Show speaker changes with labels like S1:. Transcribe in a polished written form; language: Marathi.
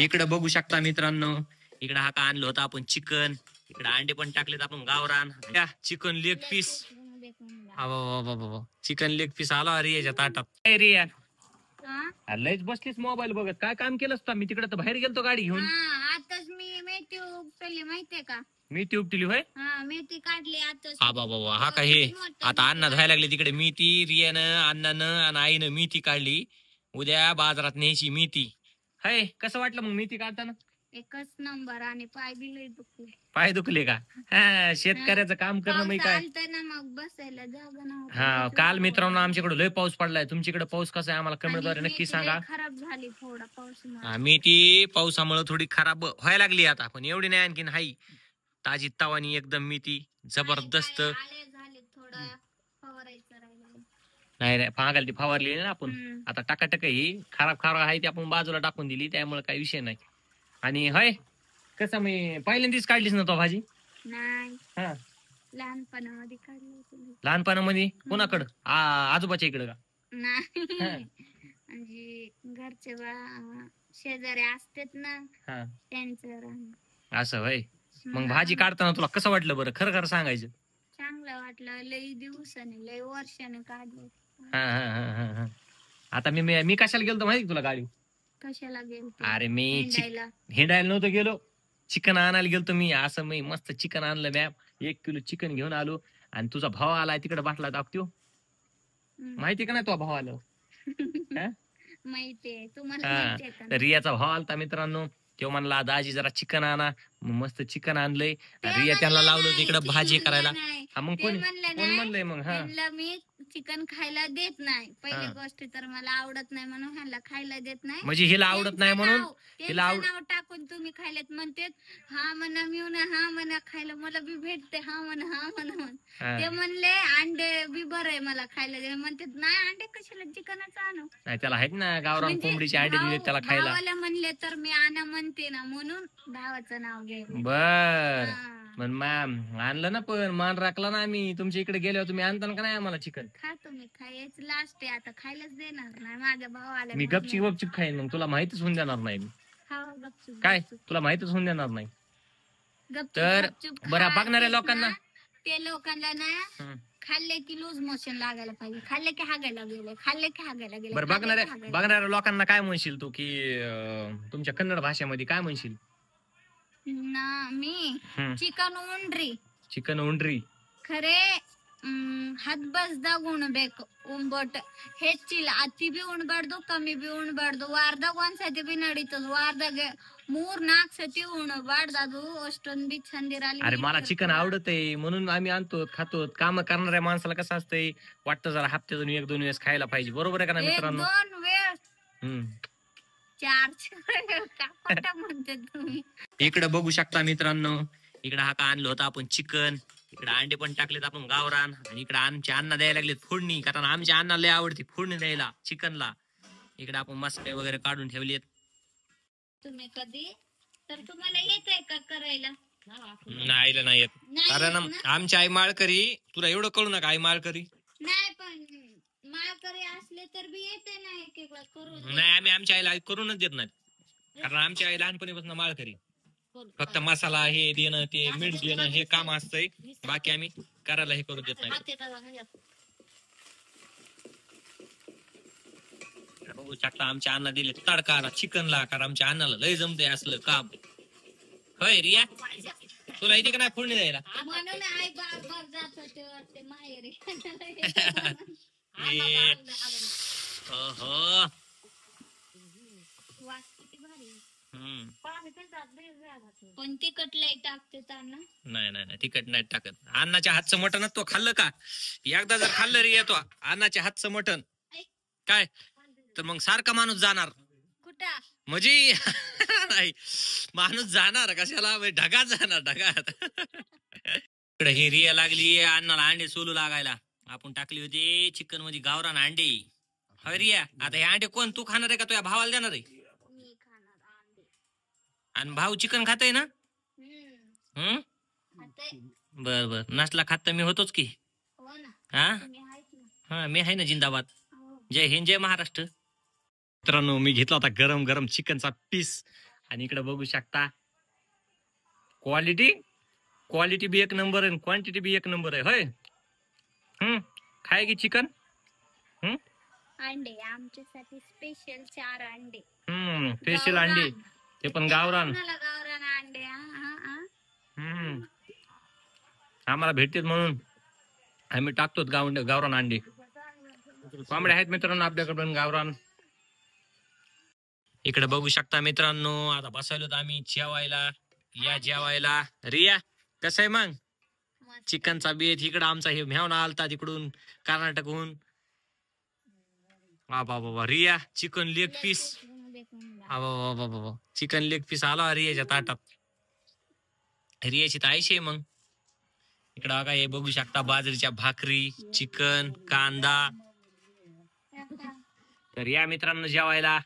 S1: इकडे बघू शकता मित्रांनो, इकडे हा का आणलं होतं आपण चिकन, इकडे अंडे पण टाकलेत आपण गावरान, chicken leg piece, chicken leg piece आला रियाच्या ताटात. रिया लयच बसलीस मोबाईल बघत, काय काम केलंस का? मी तिकडे तर बाहेर गेलतो गाडी घेऊन.
S2: आताच मी मेथी उपटली माहितीये का?
S1: मेथी उपटली होय?
S2: मेथी काढली आता.
S1: हा बाबा, हा का हे आता अण्णा धुवायला लागले तिकडे मेथी, रियानं अण्णानं आणि आईनं मेथी काढली. उद्या बाजारात न्यायची मेथी. हाय कसं वाटलं मग मेथी काढताना?
S2: एकच नंबर. आणि पाय बी लय दुखले.
S1: पाय दुखले का? हा, शेतकऱ्याचं काम करणं मी काय.
S2: मग बसायला जागा नव्हती.
S1: हा, काल मित्रांनो आमच्याकडे लय पाऊस पडलाय. तुमच्याकडे पाऊस कसा आहे आम्हाला कमेंटद्वारे नक्की सांगा.
S2: खराब झाली थोडा पाऊस.
S1: मेथी पावसामुळे थोडी खराब व्हायला लागली आता, पण एवढी नाही आणखीन हाई ताजी तवानी एकदम मेथी जबरदस्त. नाही नाही, फागाली फवारली ना आपण आता. टाकाटक ही खराब खराब आहे ती आपण बाजूला टाकून दिली, त्यामुळे काही विषय नाही. आणि होय कसं मी पहिल्यांदाच काढलीस ना तो भाजी?
S2: नाही,
S1: हा
S2: लहानपणामध्ये काढली.
S1: लहानपणामध्ये कोणाकडं? आजोबाच्या इकडं का?
S2: नाही, म्हणजे घरचे शेजारी असतात ना त्यांचं.
S1: असं होय. मग भाजी काढताना तुला कसं वाटलं बरं? खरं खरं सांगायचं.
S2: चांगलं वाटलं. लई दिवसाने लई वर्षाने काढलं.
S1: आता मी कशाला गेलतो माहिती तुला गाडी?
S2: कशाला गेलो?
S1: अरे मी हिंडायला नव्हतं गेलो, चिकन आणायला गेलतो मी. असं मी मस्त चिकन आणलं मॅम, 1 किलो चिकन घेऊन आलो. आणि तुझा भाव आलाय तिकडे बाटला दाखवतो, माहिती का नाही तुझा भाव आलो?
S2: माहितीये तुम्हाला.
S1: रियाचा भाव आलता मित्रांनो. तो म्हणला दाजी जरा चिकन आणा. मस्त चिकन आणलंय. रिया त्यांना लावलं तिकडे भाजी करायला. मग कोण म्हणलंय मग?
S2: मी चिकन खायला देत नाही. पहिली गोष्ट तर मला आवडत नाही म्हणून ह्याला खायला देत नाही.
S1: म्हणजे हिला आवडत नाही म्हणून
S2: हिला नाव टाकून तुम्ही खायलात म्हणते. हा म्हणा मी हा म्हणा खायला मला बी भेटते. हा म्हणा ते म्हणले अंडे बी बरं आहे मला खायला दे. म्हणते नाही अंडे कशाला चिकनच आणू.
S1: त्याला आहेत ना गावरान कोंबडीचे अंडे दिले त्याला खायला.
S2: भावाला म्हणले तर मी आणा म्हणते ना, म्हणून भावाचं नाव घे.
S1: बर पण मॅम आणलं ना, पण मान राखला ना आम्ही. तुमच्या इकडे गेल्यावर तुम्ही आणता का नाही आम्हाला चिकन?
S2: खातो मी, खायचं लास्ट आहे आता, खायलाच देणार नाही. माझ्या भावाला
S1: मी गपचूप खाईन, मग तुला माहितच होऊन देणार नाही. काय तुला माहितच होऊन देणार नाही? तर बरं बघणाऱ्या लोकांना,
S2: ते लोकांना ना खाल्ले की लूज मोशन लागायला पाहिजे. खाल्ले की हागायला गेले, खाल्ले की हागायला गेले.
S1: बरं बघणाऱ्या लोकांना काय म्हणशील तू, की तुमच्या कन्नड भाषेमध्ये काय म्हणशील?
S2: मी
S1: चिकन उंड्री
S2: ಖರೆ ಹದ್ಬಸ್ದಾಗ ಉಣ್ಬೇಕು. ಉಂಬೊಟ್ಟು ಹೆಚ್ಚಿಲ್ಲ, ಅತಿ ಬಿ ಉಣ್ಬಾರ್ದು ಕಮ್ಮಿ ಬಿ ಉಣ್ಬಾರ್ದು. ವಾರದಾಗ ಒಂದ್ಸತಿ ಬಿ ನಡೀತದ, ವಾರದಾಗ 3-4 ಸತಿ ಉಣ್ಬಾರ್ದು. ಅದು ಅಷ್ಟೊಂದ್ बी छंदिराली.
S1: अरे मला चिकन आवडत आहे म्हणून आम्ही आणतो खातो. काम करणाऱ्या माणसाला कसं असतंय, वाटतं जरा हप्त्यातून 1-2 वेळेस खायला पाहिजे. बरोबर आहे का नाही मित्रांनो?
S2: 2 वेळेस 4 म्हणते तुम्ही.
S1: इकडे बघू शकता मित्रांनो, इकडे हा का आणलं होतं आपण चिकन, इकडे अंडे पण टाकलेत आपण गावरान. आणि इकडे आमच्या अण्णा द्यायला लागलेत फोडणी, कारण आमच्या अण्णाला लय आवडती फोडणी द्यायला चिकनला. इकडे आपण मसाले वगैरे काढून ठेवलेत.
S2: तुम्ही कधी तर तुम्हाला येतंय का करायला?
S1: नाही येत, कारण आमची आई माळकरी. तुला एवढं कळू नका, आई माळकरी
S2: नाही, पण माळकरी असले तर बी येते ना एक एक वेळा करून.
S1: नाही, आम्ही आमच्या आईला करूनच देत नाही, कारण आमच्या आई लहानपणीपासून माळकरी. फक्त मसाला हे देणं, ते मीठ देणं हे काम असतंय, बाकी आम्ही करायला हे करू देत नाही. बघू शकता आमच्या अण्णा दिले तडका चिकनला, कारण आमच्या अण्णाला लय जमतंय असलं काम. होय रिया, तुला इथे का नाही फोडणी द्यायला?
S2: म्हणून आई बार जात होते वाटते माहेरी. पण तिखट लय टाकते त्यांना.
S1: नाही तिखट नाही टाकत. अण्णाच्या हातचं मटण तो खाल्लं का? एकदा जर खाल्लं रे येतो अण्णाच्या हातचं मटण काय, तर मग सारखा माणूस जाणार
S2: कुठं
S1: म्हणजे नाही, माणूस जाणार कशाला, ढगात जाणार ढगात. इकडे ही रिया लागली अण्णाला अंडे सोलू लागायला. आपण टाकली होती चिकन मध्ये गावरान अंडे. हवे रिया, आता हे अंडे कोण तू खाणार आहे का तुझ्या भावाला देणार आहे?
S2: मी खाणार अंडे.
S1: आणि भाऊ चिकन खाताय ना? बर नसला खात तर मी होतोच की.
S2: हो ना.
S1: हा मी आहे ना, जिंदाबाद. जय हिंद, जय महाराष्ट्र. मित्रांनो, मी घेतला होता गरम गरम चिकनचा पीस आणि इकडे बघू शकता क्वालिटी बी एक नंबर आहे, क्वांटिटी बी एक नंबर आहे. होय. खाय की चिकन.
S2: अंडे आमच्यासाठी स्पेशल 4 अंडे.
S1: स्पेशल अंडे, ते पण गावरान.
S2: गावरान अंडे.
S1: आम्हाला भेटतात म्हणून आम्ही टाकतो गावरान अंडे. कोंबड्या आहेत मित्रांनो आपल्याकडे पण गावरान. इकडे बघू शकता मित्रांनो, आता बसवलो आम्ही जेवायला. या जेवायला. रिया कसं आहे मग चिकनचा बेत? इकडं आमचा हे मेहना आलता तिकडून कर्नाटकहून. बाबा रिया चिकन लेग पीस. बाबा चिकन लेग पीस आला रियाच्या ताटात. रियाची तर आयशी आहे. मग इकडं बघा हे बघू शकता बाजरीच्या भाकरी, चिकन, कांदा. तर या मित्रांनो जेवायला.